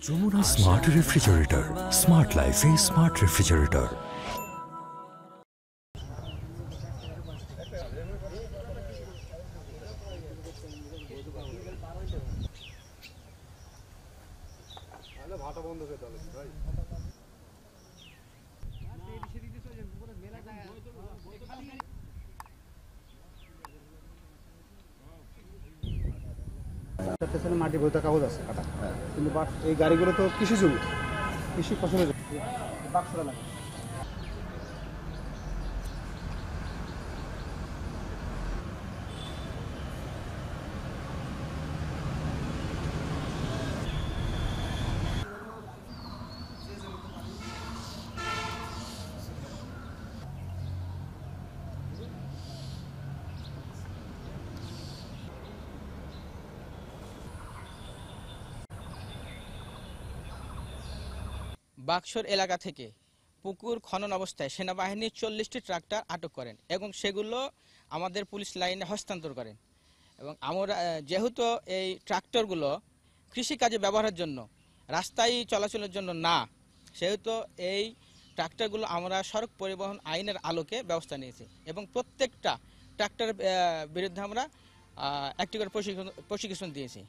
Jamuna smart refrigerator, smart লাইফে smart refrigerator. ভাটা বন্ধ করতে হবে ভাই। পেছনে মাটি বইতে কাগজ আছে কাটা, কিন্তু এই গাড়িগুলো তো কৃষি জমি, কৃষি ফসলের বাক্সটা লাগে। বাক্সর এলাকা থেকে পুকুর খনন অবস্থায় সেনাবাহিনী 40টি ট্রাক্টর আটক করেন এবং সেগুলো আমাদের পুলিশ লাইনে হস্তান্তর করেন। এবং আমরা যেহেতু এই ট্রাক্টরগুলো কৃষিকাজে ব্যবহারের জন্য, রাস্তায় চলাচলের জন্য না, সেহেতু এই ট্রাক্টরগুলো আমরা সড়ক পরিবহন আইনের আলোকে ব্যবস্থা নিয়েছি এবং প্রত্যেকটা ট্রাক্টরের বিরুদ্ধে আমরা একটি করে প্রশিক্ষণ দিয়েছি।